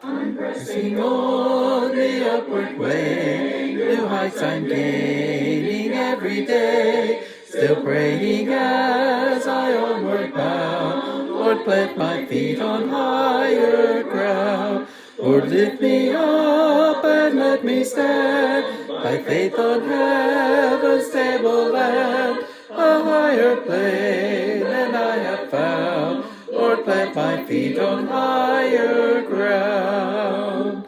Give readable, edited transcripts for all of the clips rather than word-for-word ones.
I'm pressing on the upward way, new heights I'm gaining every day, still praying as I onward bound. Lord, plant my feet on higher ground. Lord, lift me up and let me stand by faith on heaven's stable land, a higher plane than I have found. Lord, plant my feet on higher ground.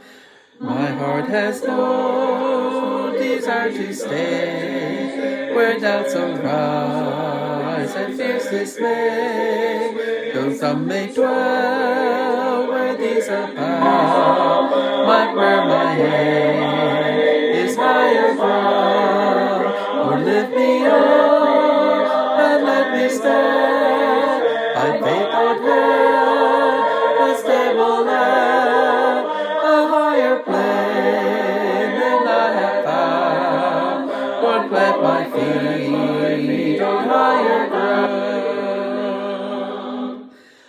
My heart has no desire to stay where doubts arise and fears dismay. Though some may dwell where these abound, my prayer, my aim is higher ground. Lord, lift me up and let me stand by faith on heaven's stable land, a higher plane than I have found. Lord, plant my feet on higher ground.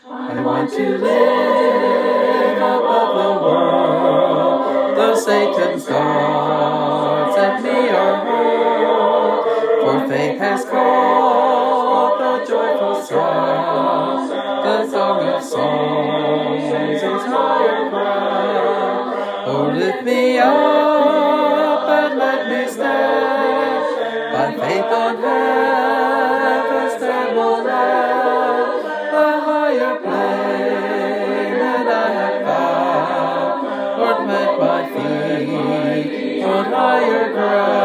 I want to live above the world, though Satan's darts at me are hurled. For faith has called the joyful song, the song of songs is higher ground. Oh, lift me up and let me stand by faith on heaven's stable land, a higher plane than I have found. Lord, plant my feet on higher ground.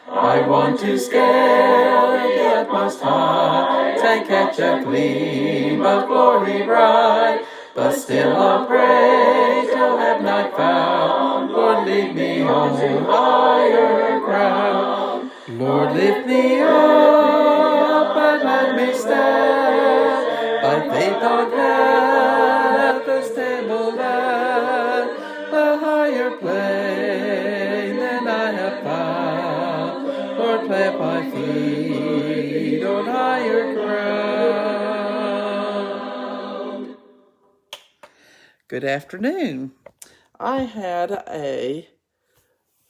I want to scale the utmost heights and catch a gleam of glory bright, but still I'll pray till have not found. Lord, lead me on to higher ground. Lord, lift me up and let me stand by faith on heaven's stable land, a higher plane than I have found. Lord, plant my feet on higher ground. Good afternoon. I had a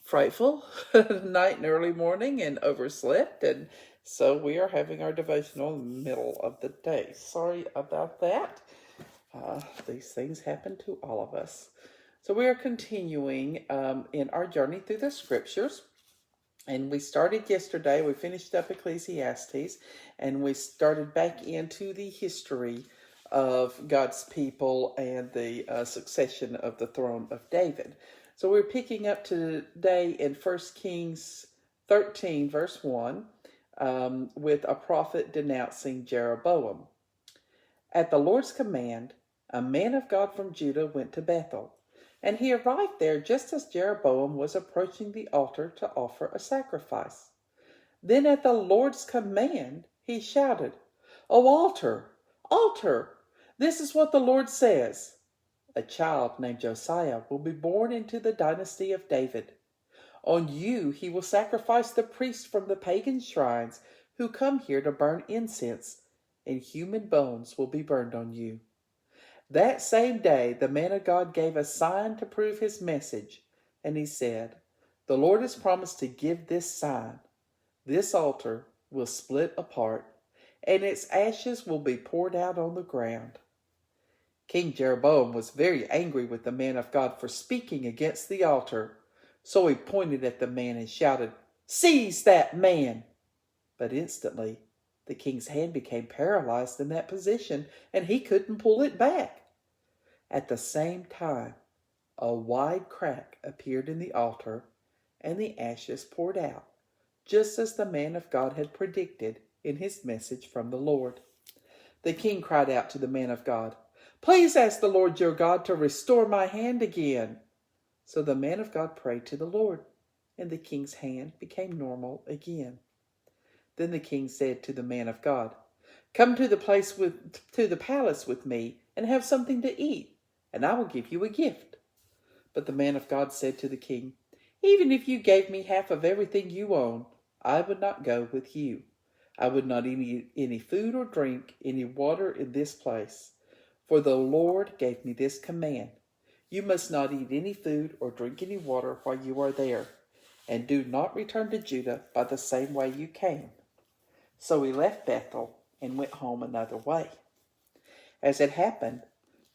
frightful night and early morning and overslept, and so we are having our devotional in the middle of the day. Sorry about that. These things happen to all of us. So we are continuing in our journey through the scriptures. And we started yesterday, we finished up Ecclesiastes, and we started back into the history of God's people and the succession of the throne of David. So we're picking up today in 1 Kings 13, verse 1, with a prophet denouncing Jeroboam. At the Lord's command, a man of God from Judah went to Bethel. And he arrived there just as Jeroboam was approaching the altar to offer a sacrifice. Then at the Lord's command, he shouted, "O altar, altar, this is what the Lord says. A child named Josiah will be born into the dynasty of David. On you he will sacrifice the priests from the pagan shrines who come here to burn incense, and human bones will be burned on you." That same day, the man of God gave a sign to prove his message, and he said, "The Lord has promised to give this sign. This altar will split apart, and its ashes will be poured out on the ground." King Jeroboam was very angry with the man of God for speaking against the altar, so he pointed at the man and shouted, "Seize that man!" But instantly, the king's hand became paralyzed in that position, and he couldn't pull it back. At the same time, a wide crack appeared in the altar, and the ashes poured out, just as the man of God had predicted in his message from the Lord. The king cried out to the man of God, "Please ask the Lord your God to restore my hand again." So the man of God prayed to the Lord, and the king's hand became normal again. Then the king said to the man of God, "Come to the palace with me and have something to eat, and I will give you a gift." But the man of God said to the king, "Even if you gave me half of everything you own, I would not go with you. I would not eat any food or drink any water in this place. For the Lord gave me this command. You must not eat any food or drink any water while you are there, and do not return to Judah by the same way you came." So he left Bethel and went home another way. As it happened,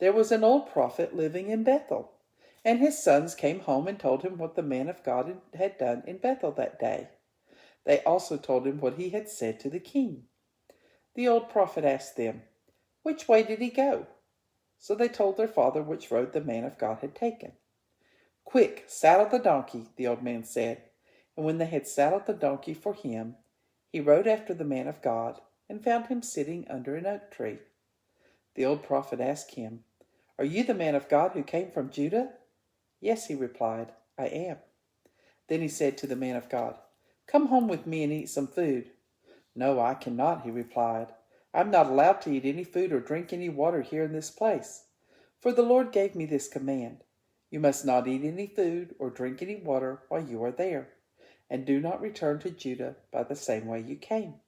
there was an old prophet living in Bethel, and his sons came home and told him what the man of God had done in Bethel that day. They also told him what he had said to the king. The old prophet asked them, "Which way did he go?" So they told their father which road the man of God had taken. "Quick, saddle the donkey," the old man said. And when they had saddled the donkey for him, he rode after the man of God and found him sitting under an oak tree. The old prophet asked him, "Are you the man of God who came from Judah?" "Yes," he replied, "I am." Then he said to the man of God, "Come home with me and eat some food." "No, I cannot," he replied. "I'm not allowed to eat any food or drink any water here in this place. For the Lord gave me this command. You must not eat any food or drink any water while you are there, and do not return to Judah by the same way you came."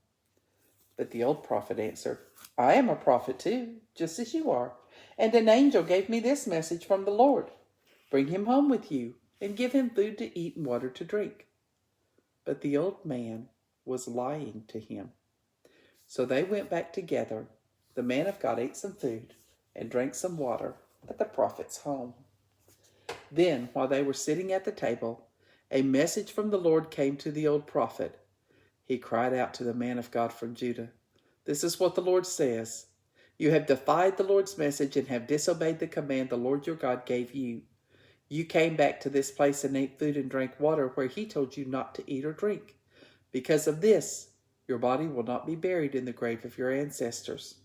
But the old prophet answered, "I am a prophet too, just as you are, and an angel gave me this message from the Lord. Bring him home with you, and give him food to eat and water to drink." But the old man was lying to him. So they went back together. The man of God ate some food and drank some water at the prophet's home. Then, while they were sitting at the table, a message from the Lord came to the old prophet. He cried out to the man of God from Judah, "This is what the Lord says. You have defied the Lord's message and have disobeyed the command the Lord your God gave you. You came back to this place and ate food and drank water where he told you not to eat or drink. Because of this, your body will not be buried in the grave of your ancestors."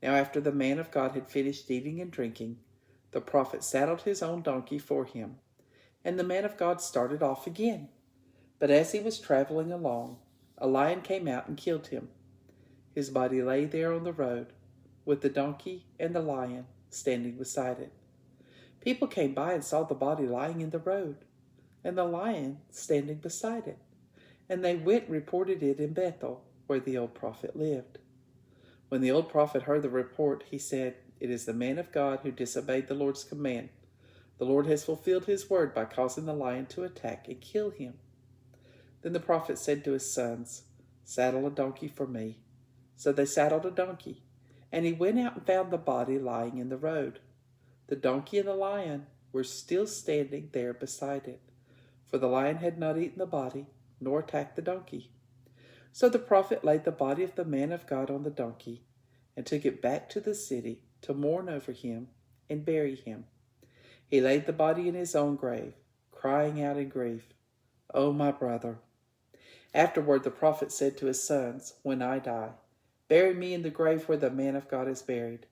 Now after the man of God had finished eating and drinking, the prophet saddled his own donkey for him, and the man of God started off again. But as he was traveling along, a lion came out and killed him. His body lay there on the road, with the donkey and the lion standing beside it. People came by and saw the body lying in the road, and the lion standing beside it. And they went and reported it in Bethel, where the old prophet lived. When the old prophet heard the report, he said, "It is the man of God who disobeyed the Lord's command. The Lord has fulfilled his word by causing the lion to attack and kill him." Then the prophet said to his sons, "Saddle a donkey for me." So they saddled a donkey, and he went out and found the body lying in the road. The donkey and the lion were still standing there beside it, for the lion had not eaten the body, nor attacked the donkey. So the prophet laid the body of the man of God on the donkey, and took it back to the city to mourn over him and bury him. He laid the body in his own grave, crying out in grief, "Oh, my brother." Afterward the prophet said to his sons, "When I die, bury me in the grave where the man of God is buried.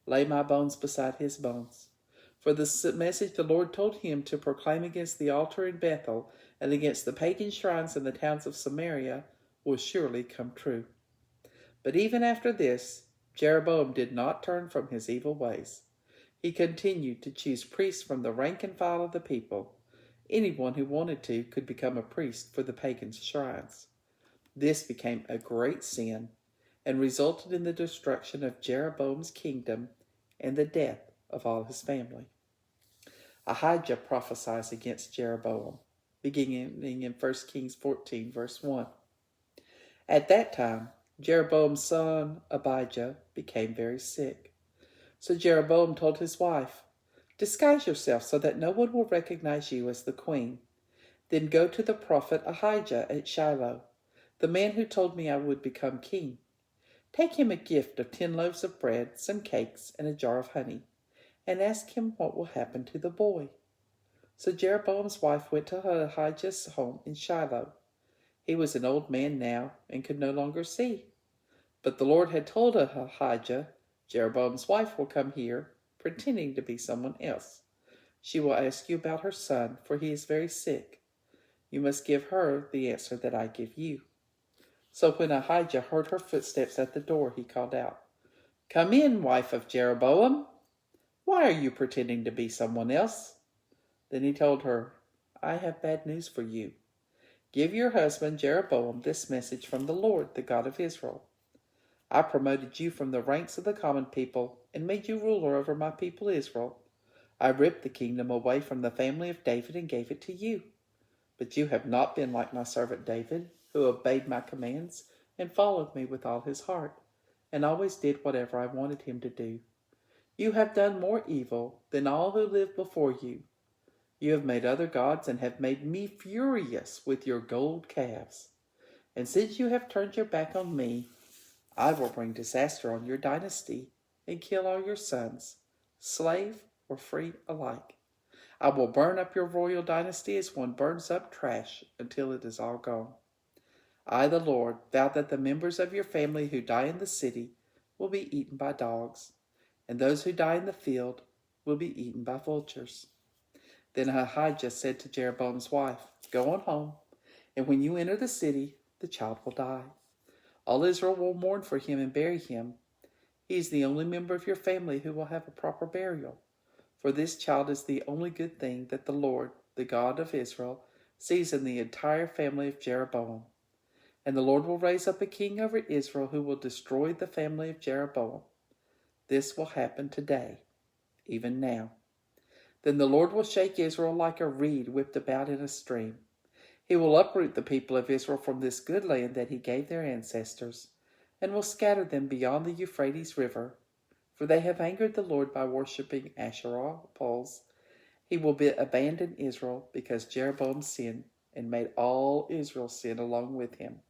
Lay my bones beside his bones." For the message the Lord told him to proclaim against the altar in Bethel and against the pagan shrines in the towns of Samaria will surely come true. But even after this, Jeroboam did not turn from his evil ways. He continued to choose priests from the rank and file of the people. Anyone who wanted to could become a priest for the pagan shrines. This became a great sin and resulted in the destruction of Jeroboam's kingdom and the death of all his family. Ahijah prophesies against Jeroboam, beginning in 1 Kings 14, verse 1. At that time, Jeroboam's son Abijah became very sick. So Jeroboam told his wife, "Disguise yourself so that no one will recognize you as the queen. Then go to the prophet Ahijah at Shiloh, the man who told me I would become king. Take him a gift of 10 loaves of bread, some cakes, and a jar of honey, and ask him what will happen to the boy." So Jeroboam's wife went to Ahijah's home in Shiloh. He was an old man now and could no longer see. But the Lord had told Ahijah, "Jeroboam's wife will come here, pretending to be someone else. She will ask you about her son, for he is very sick. You must give her the answer that I give you." So when Ahijah heard her footsteps at the door, he called out, "Come in, wife of Jeroboam. Why are you pretending to be someone else?" Then he told her, "I have bad news for you. Give your husband Jeroboam this message from the Lord, the God of Israel. I promoted you from the ranks of the common people and made you ruler over my people Israel. I ripped the kingdom away from the family of David and gave it to you. But you have not been like my servant David, who obeyed my commands and followed me with all his heart, and always did whatever I wanted him to do. You have done more evil than all who lived before you. You have made other gods and have made me furious with your gold calves. And since you have turned your back on me, I will bring disaster on your dynasty and kill all your sons, slave or free alike. I will burn up your royal dynasty as one burns up trash until it is all gone. I, the Lord, vow that the members of your family who die in the city will be eaten by dogs, and those who die in the field will be eaten by vultures. Then Ahijah said to Jeroboam's wife, Go on home, and when you enter the city, the child will die. All Israel will mourn for him and bury him. He is the only member of your family who will have a proper burial, for this child is the only good thing that the Lord, the God of Israel, sees in the entire family of Jeroboam. And the Lord will raise up a king over Israel who will destroy the family of Jeroboam. This will happen today, even now. Then the Lord will shake Israel like a reed whipped about in a stream. He will uproot the people of Israel from this good land that he gave their ancestors, and will scatter them beyond the Euphrates River, for they have angered the Lord by worshipping Asherah poles. He will abandon Israel because Jeroboam sinned and made all Israel sin along with him.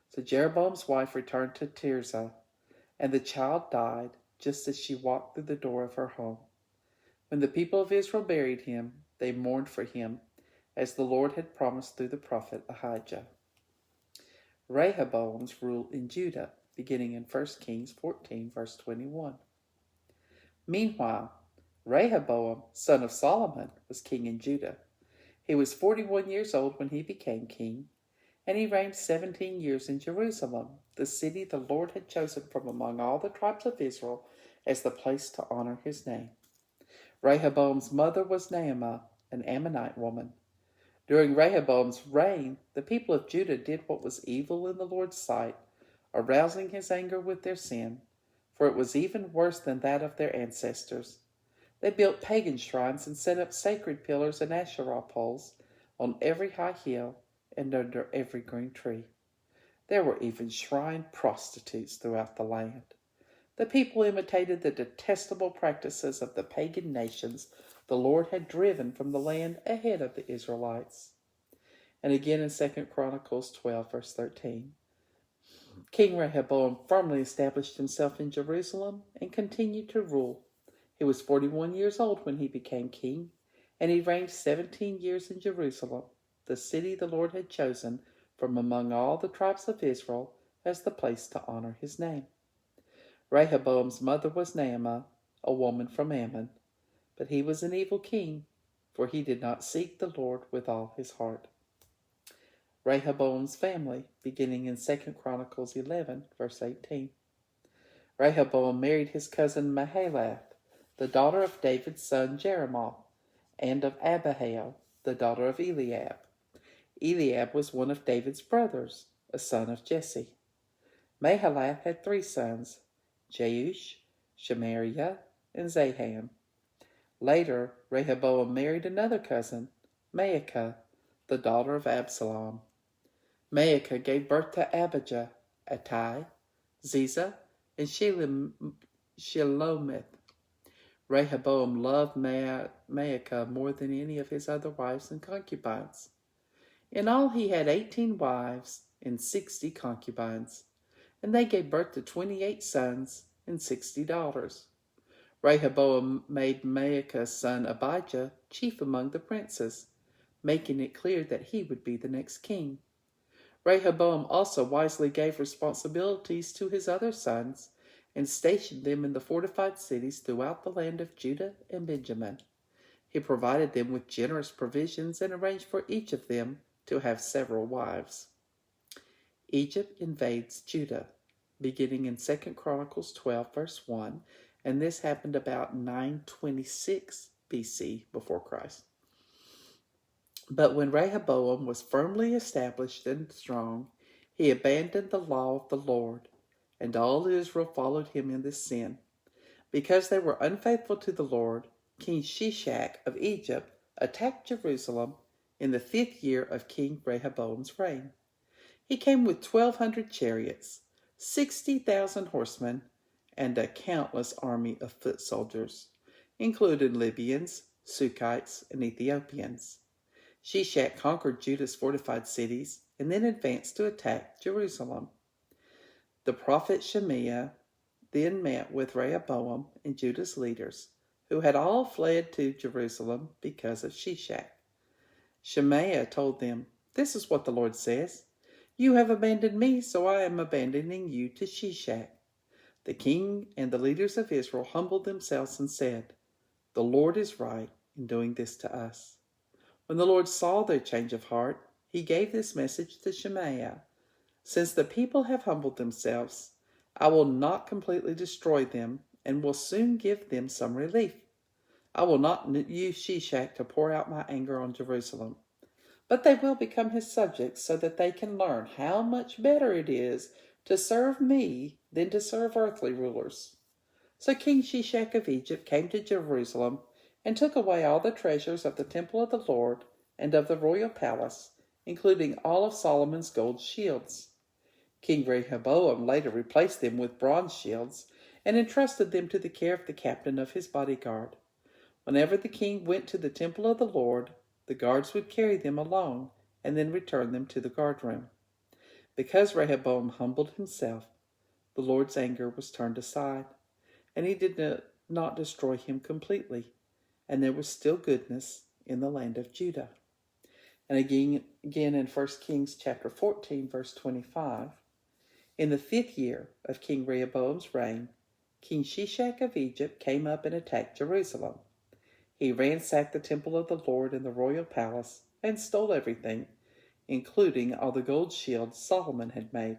So Jeroboam's wife returned to Tirzah, and the child died just as she walked through the door of her home. When the people of Israel buried him, they mourned for him, as the Lord had promised through the prophet Ahijah. Rehoboam's rule in Judah, beginning in 1 Kings 14, verse 21. Meanwhile, Rehoboam, son of Solomon, was king in Judah. He was 41 years old when he became king, and he reigned 17 years in Jerusalem, the city the Lord had chosen from among all the tribes of Israel as the place to honor his name. Rehoboam's mother was Naamah, an Ammonite woman. During Rehoboam's reign, the people of Judah did what was evil in the Lord's sight, arousing his anger with their sin, for it was even worse than that of their ancestors. They built pagan shrines and set up sacred pillars and Asherah poles on every high hill and under every green tree. There were even shrine prostitutes throughout the land. The people imitated the detestable practices of the pagan nations the Lord had driven from the land ahead of the Israelites. And again in 2 Chronicles 12, verse 13. King Rehoboam firmly established himself in Jerusalem and continued to rule. He was 41 years old when he became king, and he reigned 17 years in Jerusalem, the city the Lord had chosen from among all the tribes of Israel as the place to honor his name. Rehoboam's mother was Naamah, a woman from Ammon, but he was an evil king, for he did not seek the Lord with all his heart. Rehoboam's family, beginning in 2 Chronicles 11, verse 18. Rehoboam married his cousin Mahalath, the daughter of David's son Jeremoth, and of Abihail, the daughter of Eliab. Eliab was one of David's brothers, a son of Jesse. Mahalath had 3 sons, Jeush, Shemariah, and Zahan. Later, Rehoboam married another cousin, Maacah, the daughter of Absalom. Maacah gave birth to Abijah, Attai, Ziza, and Shelomith. Rehoboam loved Maacah more than any of his other wives and concubines. In all, he had 18 wives and 60 concubines, and they gave birth to 28 sons and 60 daughters. Rehoboam made Maacah's son Abijah chief among the princes, making it clear that he would be the next king. Rehoboam also wisely gave responsibilities to his other sons and stationed them in the fortified cities throughout the land of Judah and Benjamin. He provided them with generous provisions and arranged for each of them to have several wives. Egypt invades Judah, beginning in 2 Chronicles 12, verse 1, and this happened about 926 BC before Christ. But when Rehoboam was firmly established and strong, he abandoned the law of the Lord and all Israel followed him in this sin. Because they were unfaithful to the Lord, King Shishak of Egypt attacked Jerusalem in the 5th year of King Rehoboam's reign. He came with 1,200 chariots, 60,000 horsemen, and a countless army of foot soldiers, including Libyans, Sukkites, and Ethiopians. Shishak conquered Judah's fortified cities and then advanced to attack Jerusalem. The prophet Shemaiah then met with Rehoboam and Judah's leaders, who had all fled to Jerusalem because of Shishak. Shemaiah told them, "This is what the Lord says. You have abandoned me, so I am abandoning you to Shishak." The king and the leaders of Israel humbled themselves and said, "The Lord is right in doing this to us." When the Lord saw their change of heart, he gave this message to Shemaiah: "Since the people have humbled themselves, I will not completely destroy them and will soon give them some relief. I will not use Shishak to pour out my anger on Jerusalem, but they will become his subjects so that they can learn how much better it is to serve me than to serve earthly rulers." So King Shishak of Egypt came to Jerusalem and took away all the treasures of the temple of the Lord and of the royal palace, including all of Solomon's gold shields. King Rehoboam later replaced them with bronze shields and entrusted them to the care of the captain of his bodyguard. Whenever the king went to the temple of the Lord, the guards would carry them along and then return them to the guardroom. Because Rehoboam humbled himself, the Lord's anger was turned aside, and he did not destroy him completely, and there was still goodness in the land of Judah. And again in 1 Kings chapter 14, verse 25, in the 5th year of King Rehoboam's reign, King Shishak of Egypt came up and attacked Jerusalem. He ransacked the temple of the Lord and the royal palace and stole everything, including all the gold shields Solomon had made.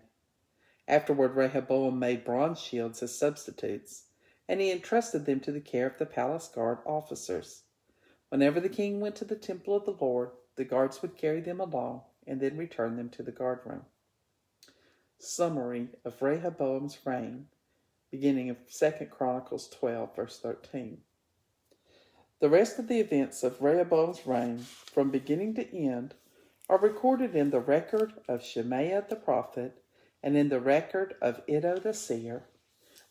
Afterward, Rehoboam made bronze shields as substitutes, and he entrusted them to the care of the palace guard officers. Whenever the king went to the temple of the Lord, the guards would carry them along and then return them to the guardroom. Summary of Rehoboam's reign, beginning of 2 Chronicles 12, verse 13. The rest of the events of Rehoboam's reign, from beginning to end, are recorded in the record of Shemaiah the prophet and in the record of Iddo the seer,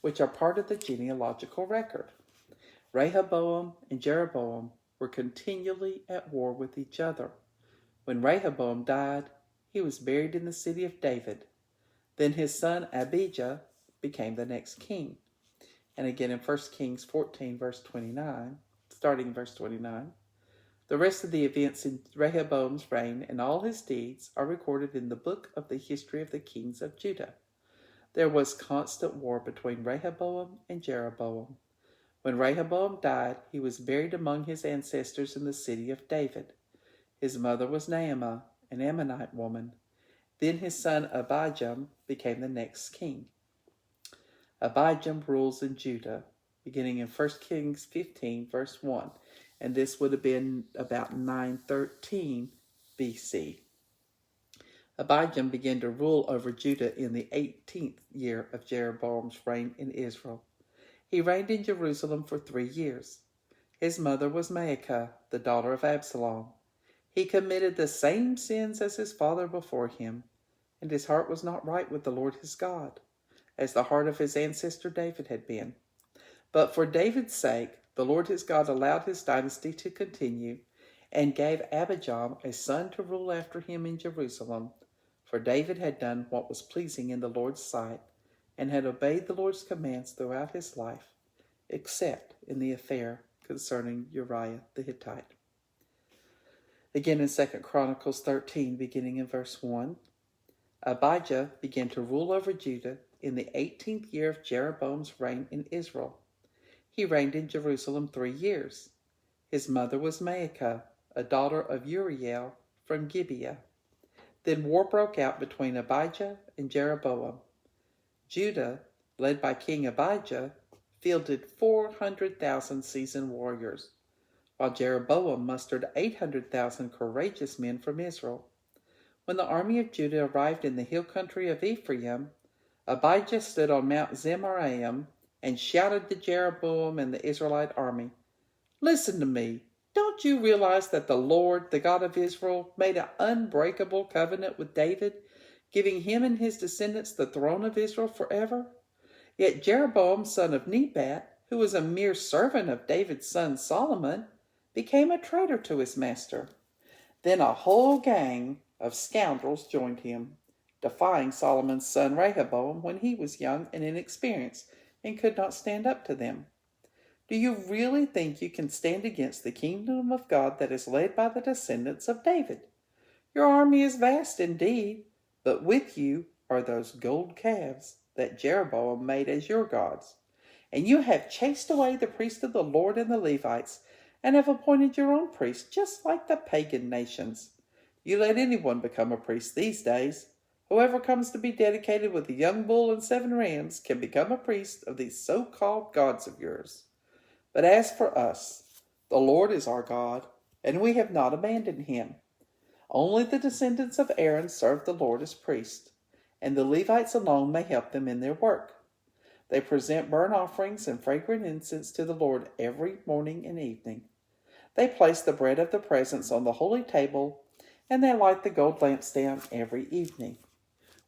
which are part of the genealogical record. Rehoboam and Jeroboam were continually at war with each other. When Rehoboam died, he was buried in the city of David. Then his son Abijah became the next king. And again in 1 Kings 14, verse 29, starting in verse 29, the rest of the events in Rehoboam's reign and all his deeds are recorded in the book of the history of the kings of Judah. There was constant war between Rehoboam and Jeroboam. When Rehoboam died, he was buried among his ancestors in the city of David. His mother was Naamah, an Ammonite woman. Then his son Abijam became the next king. Abijam rules in Judah, beginning in 1 Kings 15, verse 1, and this would have been about 913 BC. Abijam began to rule over Judah in the 18th year of Jeroboam's reign in Israel. He reigned in Jerusalem for 3 years. His mother was Maacah, the daughter of Absalom. He committed the same sins as his father before him, and his heart was not right with the Lord his God, as the heart of his ancestor David had been. But for David's sake, the Lord his God allowed his dynasty to continue and gave Abijam a son to rule after him in Jerusalem, for David had done what was pleasing in the Lord's sight and had obeyed the Lord's commands throughout his life, except in the affair concerning Uriah the Hittite. Again in 2 Chronicles 13, beginning in verse 1, Abijah began to rule over Judah in the 18th year of Jeroboam's reign in Israel. He reigned in Jerusalem 3 years. His mother was Maacah, a daughter of Uriel from Gibeah. Then war broke out between Abijah and Jeroboam. Judah, led by King Abijah, fielded 400,000 seasoned warriors, while Jeroboam mustered 800,000 courageous men from Israel. When the army of Judah arrived in the hill country of Ephraim, Abijah stood on Mount Zemaraim and shouted to Jeroboam and the Israelite army, "Listen to me. Don't you realize that the Lord, the God of Israel, made an unbreakable covenant with David, giving him and his descendants the throne of Israel forever? Yet Jeroboam, son of Nebat, who was a mere servant of David's son Solomon, became a traitor to his master. Then a whole gang of scoundrels joined him, defying Solomon's son Rehoboam when he was young and inexperienced and could not stand up to them. Do you really think you can stand against the kingdom of God that is led by the descendants of David? Your army is vast indeed, but with you are those gold calves that Jeroboam made as your gods. And you have chased away the priests of the Lord and the Levites, and have appointed your own priests, just like the pagan nations. You let anyone become a priest these days. Whoever comes to be dedicated with a young bull and 7 rams can become a priest of these so-called gods of yours. But as for us, the Lord is our God, and we have not abandoned him. Only the descendants of Aaron serve the Lord as priests, and the Levites alone may help them in their work. They present burnt offerings and fragrant incense to the Lord every morning and evening. They place the bread of the presence on the holy table, and they light the gold lampstand every evening.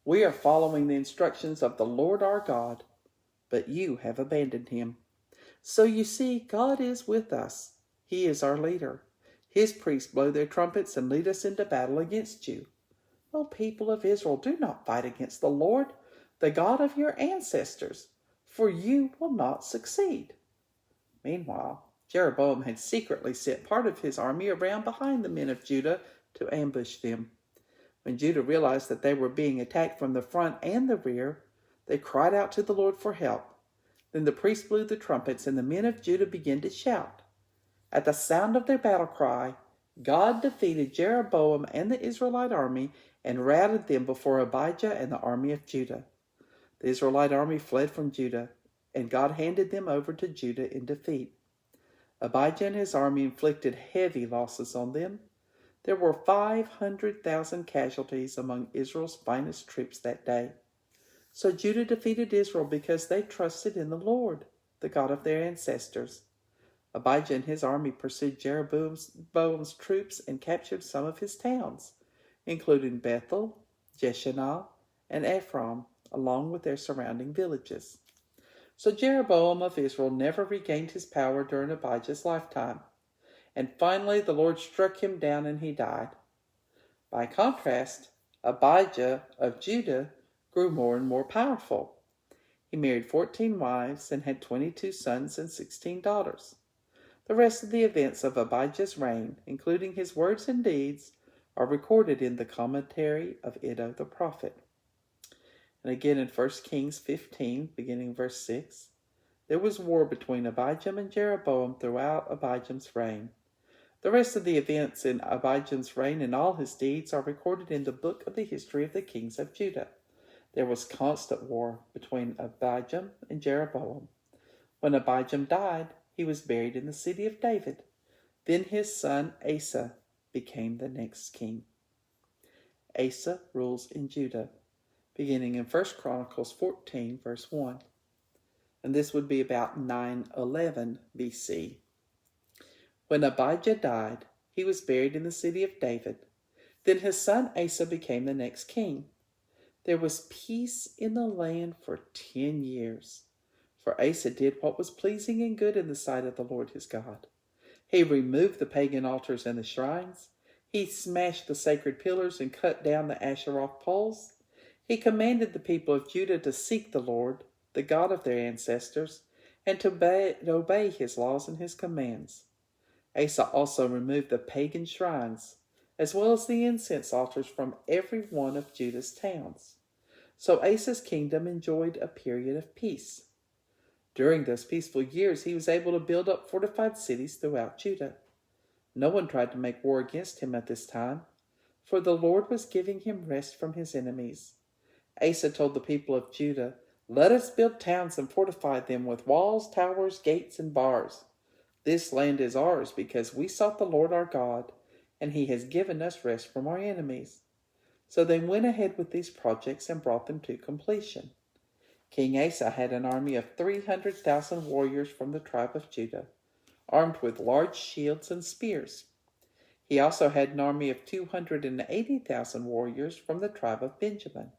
We are following the instructions of the Lord our God, but you have abandoned him. So you see, God is with us. He is our leader. His priests blow their trumpets and lead us into battle against you. O people of Israel, do not fight against the Lord, the God of your ancestors, for you will not succeed." Meanwhile, Jeroboam had secretly sent part of his army around behind the men of Judah to ambush them. When Judah realized that they were being attacked from the front and the rear, they cried out to the Lord for help. Then the priests blew the trumpets, and the men of Judah began to shout. At the sound of their battle cry, God defeated Jeroboam and the Israelite army and routed them before Abijah and the army of Judah. The Israelite army fled from Judah, and God handed them over to Judah in defeat. Abijah and his army inflicted heavy losses on them. There were 500,000 casualties among Israel's finest troops that day. So Judah defeated Israel because they trusted in the Lord, the God of their ancestors. Abijah and his army pursued Jeroboam's troops and captured some of his towns, including Bethel, Jeshanah, and Ephraim, along with their surrounding villages. So Jeroboam of Israel never regained his power during Abijah's lifetime, and finally the Lord struck him down and he died. By contrast, Abijah of Judah grew more and more powerful. He married 14 wives and had 22 sons and 16 daughters. The rest of the events of Abijah's reign, including his words and deeds, are recorded in the commentary of Iddo the prophet. And again in 1 Kings 15, beginning verse 6, there was war between Abijah and Jeroboam throughout Abijah's reign. The rest of the events in Abijah's reign and all his deeds are recorded in the book of the history of the kings of Judah. There was constant war between Abijah and Jeroboam. When Abijah died, he was buried in the city of David. Then his son Asa became the next king. Asa rules in Judah, beginning in 1 Chronicles 14, verse 1. And this would be about 911 BC. When Abijah died, he was buried in the city of David. Then his son Asa became the next king. There was peace in the land for 10 years. For Asa did what was pleasing and good in the sight of the Lord his God. He removed the pagan altars and the shrines. He smashed the sacred pillars and cut down the Asheroth poles. He commanded the people of Judah to seek the Lord, the God of their ancestors, and to obey his laws and his commands. Asa also removed the pagan shrines, as well as the incense altars from every one of Judah's towns. So Asa's kingdom enjoyed a period of peace. During those peaceful years, he was able to build up fortified cities throughout Judah. No one tried to make war against him at this time, for the Lord was giving him rest from his enemies. Asa told the people of Judah, "Let us build towns and fortify them with walls, towers, gates, and bars. This land is ours because we sought the Lord our God, and he has given us rest from our enemies." So they went ahead with these projects and brought them to completion. King Asa had an army of 300,000 warriors from the tribe of Judah, armed with large shields and spears. He also had an army of 280,000 warriors from the tribe of Benjamin,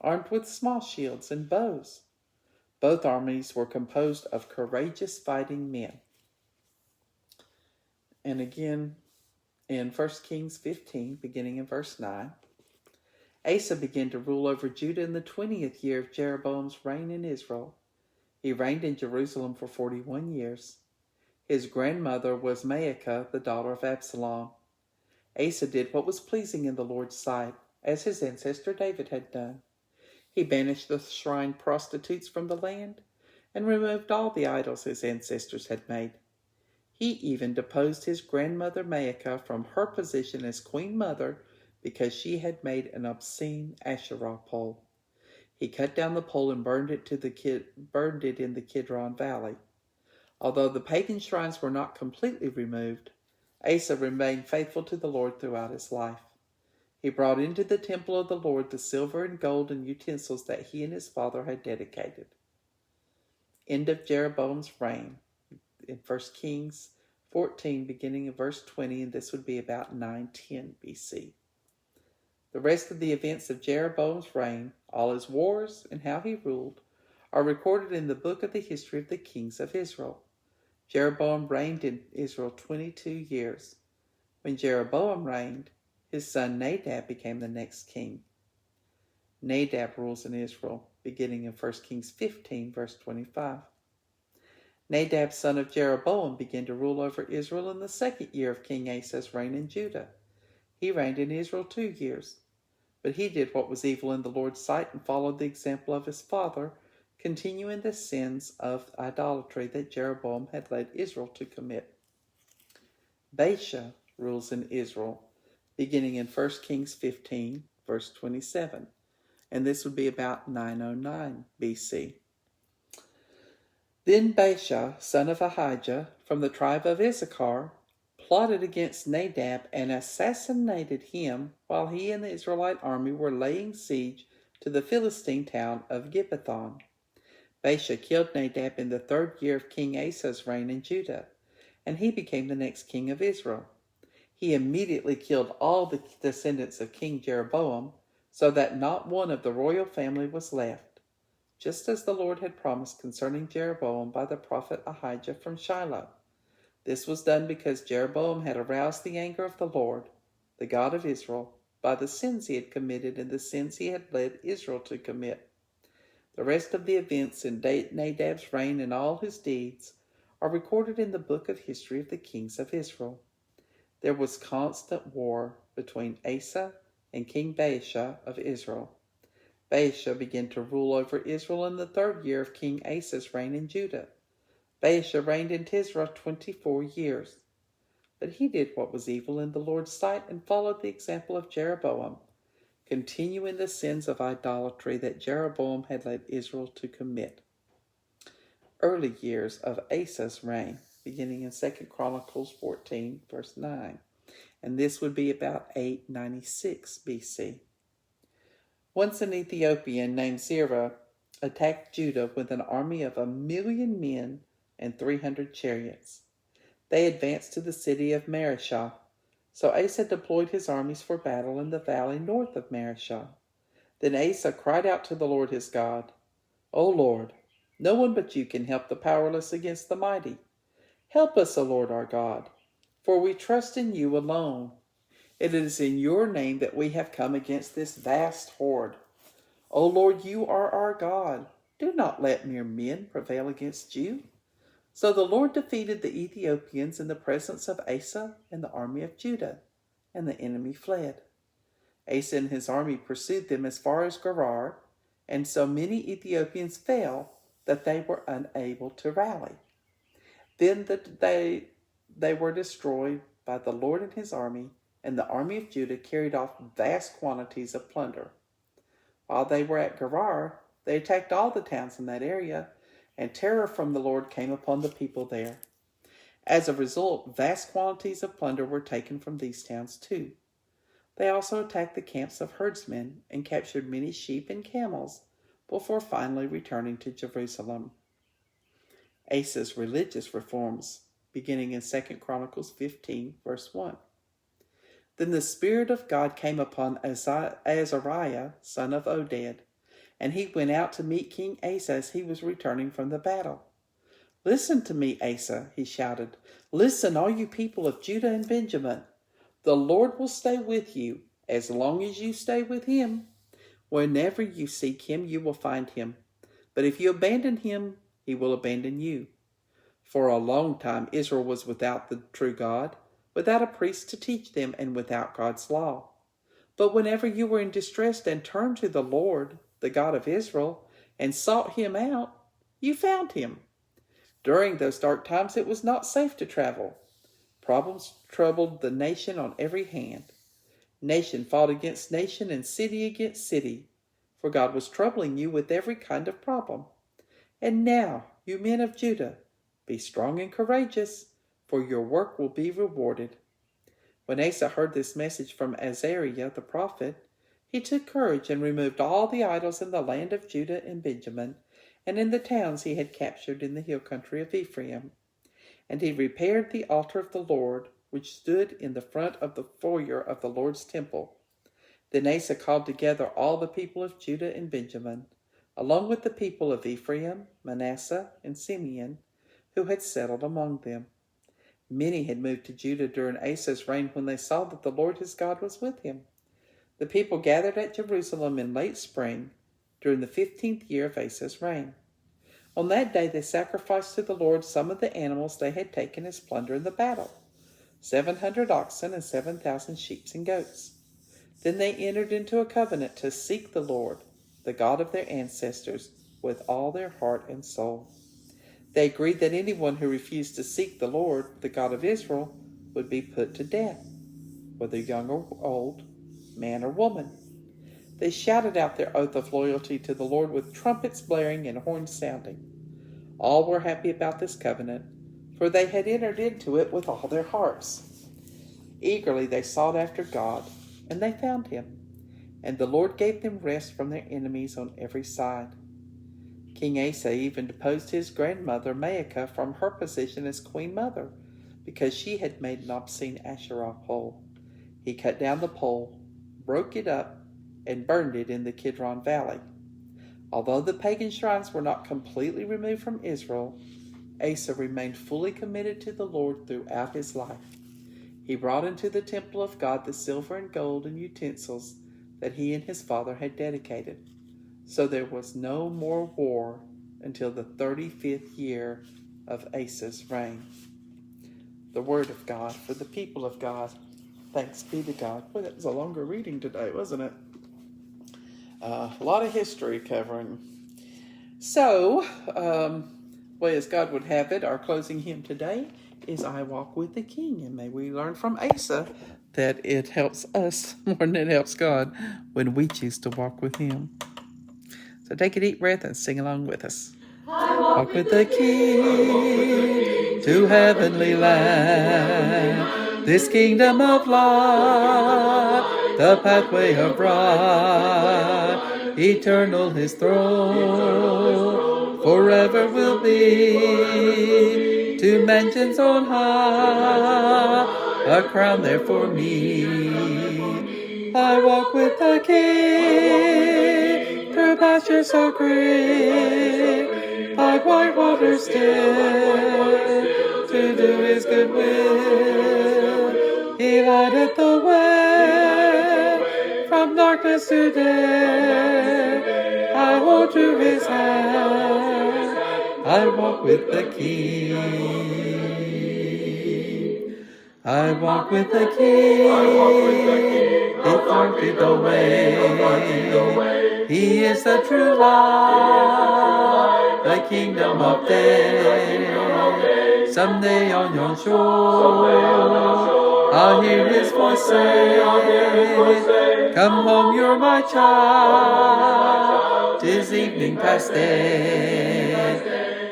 armed with small shields and bows. Both armies were composed of courageous fighting men. And again, in 1 Kings 15, beginning in verse 9, Asa began to rule over Judah in the 20th year of Jeroboam's reign in Israel. He reigned in Jerusalem for 41 years. His grandmother was Maacah, the daughter of Absalom. Asa did what was pleasing in the Lord's sight, as his ancestor David had done. He banished the shrine prostitutes from the land and removed all the idols his ancestors had made. He even deposed his grandmother Maacah from her position as queen mother because she had made an obscene Asherah pole. He cut down the pole and burned it in the Kidron Valley. Although the pagan shrines were not completely removed, Asa remained faithful to the Lord throughout his life. He brought into the temple of the Lord the silver and gold and utensils that he and his father had dedicated. End of Jeroboam's reign in 1 Kings 14, beginning in verse 20, and this would be about 910 BC. The rest of the events of Jeroboam's reign, all his wars and how he ruled, are recorded in the book of the history of the kings of Israel. Jeroboam reigned in Israel 22 years. When Jeroboam reigned, his son Nadab became the next king. Nadab rules in Israel, beginning in 1 Kings 15, verse 25. Nadab, son of Jeroboam, began to rule over Israel in the 2nd year of King Asa's reign in Judah. He reigned in Israel 2 years. But he did what was evil in the Lord's sight and followed the example of his father, continuing the sins of idolatry that Jeroboam had led Israel to commit. Baasha rules in Israel, beginning in 1 Kings 15, verse 27, and this would be about 909 BC. Then Baasha, son of Ahijah, from the tribe of Issachar, plotted against Nadab and assassinated him while he and the Israelite army were laying siege to the Philistine town of Gibbethon. Baasha killed Nadab in the 3rd year of King Asa's reign in Judah, and he became the next king of Israel. He immediately killed all the descendants of King Jeroboam, so that not one of the royal family was left, just as the Lord had promised concerning Jeroboam by the prophet Ahijah from Shiloh. This was done because Jeroboam had aroused the anger of the Lord, the God of Israel, by the sins he had committed and the sins he had led Israel to commit. The rest of the events in Nadab's reign and all his deeds are recorded in the book of history of the kings of Israel. There was constant war between Asa and King Baasha of Israel. Baasha began to rule over Israel in the 3rd year of King Asa's reign in Judah. Baasha reigned in Tisra 24 years. But he did what was evil in the Lord's sight and followed the example of Jeroboam, continuing the sins of idolatry that Jeroboam had led Israel to commit. Early years of Asa's reign, beginning in 2 Chronicles 14, verse 9, and this would be about 896 BC. Once an Ethiopian named Zerah attacked Judah with an army of 1,000,000 men and 300 chariots. They advanced to the city of Mareshah, so Asa deployed his armies for battle in the valley north of Mareshah. Then Asa cried out to the Lord his God, "O Lord, no one but you can help the powerless against the mighty. Help us, O Lord our God, for we trust in you alone. It is in your name that we have come against this vast horde. O Lord, you are our God. Do not let mere men prevail against you." So the Lord defeated the Ethiopians in the presence of Asa and the army of Judah, and the enemy fled. Asa and his army pursued them as far as Gerar, and so many Ethiopians fell that they were unable to rally. Then they were destroyed by the Lord and his army, and the army of Judah carried off vast quantities of plunder. While they were at Gerar, they attacked all the towns in that area, and terror from the Lord came upon the people there. As a result, vast quantities of plunder were taken from these towns too. They also attacked the camps of herdsmen and captured many sheep and camels, before finally returning to Jerusalem. Asa's religious reforms, beginning in 2 Chronicles 15, verse 1. Then the Spirit of God came upon Azariah, son of Oded, and he went out to meet King Asa as he was returning from the battle. "Listen to me, Asa," he shouted. "Listen, all you people of Judah and Benjamin. The Lord will stay with you as long as you stay with him. Whenever you seek him, you will find him. But if you abandon him, he will abandon you. For a long time Israel was without the true God, without a priest to teach them, and without God's law. But whenever you were in distress and turned to the Lord, the God of Israel, and sought him out, you found him. During those dark times it was not safe to travel. Problems troubled the nation on every hand. Nation fought against nation and city against city, for God was troubling you with every kind of problem. And now, you men of Judah, be strong and courageous, for your work will be rewarded." When Asa heard this message from Azariah the prophet, he took courage and removed all the idols in the land of Judah and Benjamin, and in the towns he had captured in the hill country of Ephraim. And he repaired the altar of the Lord, which stood in the front of the foyer of the Lord's temple. Then Asa called together all the people of Judah and Benjamin, along with the people of Ephraim, Manasseh, and Simeon, who had settled among them. Many had moved to Judah during Asa's reign when they saw that the Lord his God was with him. The people gathered at Jerusalem in late spring, during the 15th year of Asa's reign. On that day they sacrificed to the Lord some of the animals they had taken as plunder in the battle, 700 oxen and 7,000 sheep and goats. Then they entered into a covenant to seek the Lord, the God of their ancestors, with all their heart and soul. They agreed that anyone who refused to seek the Lord, the God of Israel, would be put to death, whether young or old, man or woman. They shouted out their oath of loyalty to the Lord with trumpets blaring and horns sounding. All were happy about this covenant, for they had entered into it with all their hearts. Eagerly they sought after God, and they found him, and the Lord gave them rest from their enemies on every side. King Asa even deposed his grandmother Maacah from her position as queen mother, because she had made an obscene Asherah pole. He cut down the pole, broke it up, and burned it in the Kidron Valley. Although the pagan shrines were not completely removed from Israel, Asa remained fully committed to the Lord throughout his life. He brought into the temple of God the silver and gold and utensils that he and his father had dedicated. So there was no more war until the 35th year of Asa's reign. The word of God for the people of God. Thanks be to God. Boy, that was a longer reading today, wasn't it? A lot of history covering. So, way as God would have it, our closing hymn today is "I Walk with the King." And may we learn from Asa that it helps us more than it helps God when we choose to walk with him. So take a deep breath and sing along with us. I walk with the King to heavenly land, this kingdom of light, the pathway of right, eternal his throne, forever will be, to mansions on high, a crown there for me. I walk with the King through pastures so green, by white waters still, to do his good will. He lighteth the way from darkness to day. I hold to his hand, I walk with the King. I walk with the King, he conquered the way. He is the true light, the kingdom of day. Someday on your shore, I'll hear his voice say, come home, you're my child. 'Tis evening past day.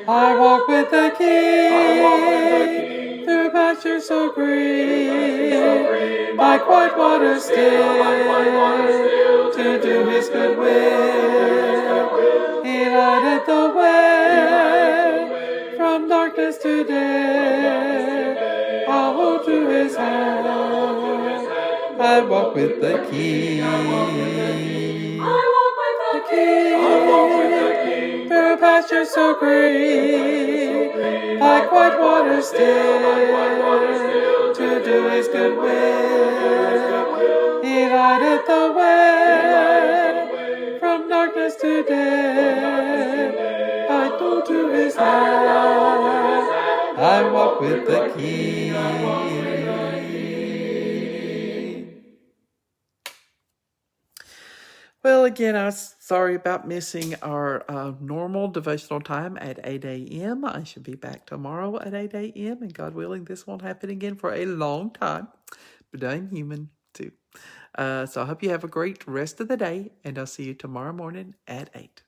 I walk with the King through pastures so green, by quiet waters still, to do his good will. I walk with the King. I walk with the King. I walk with the King. Through pastures so green, by quiet waters still, to do His good will. He lighteth the way from darkness to day. I go to His house. I walk with the King. Well, again, I'm sorry about missing our normal devotional time at 8 a.m. I should be back tomorrow at 8 a.m. And God willing, this won't happen again for a long time. But I'm human too. So I hope you have a great rest of the day. And I'll see you tomorrow morning at 8.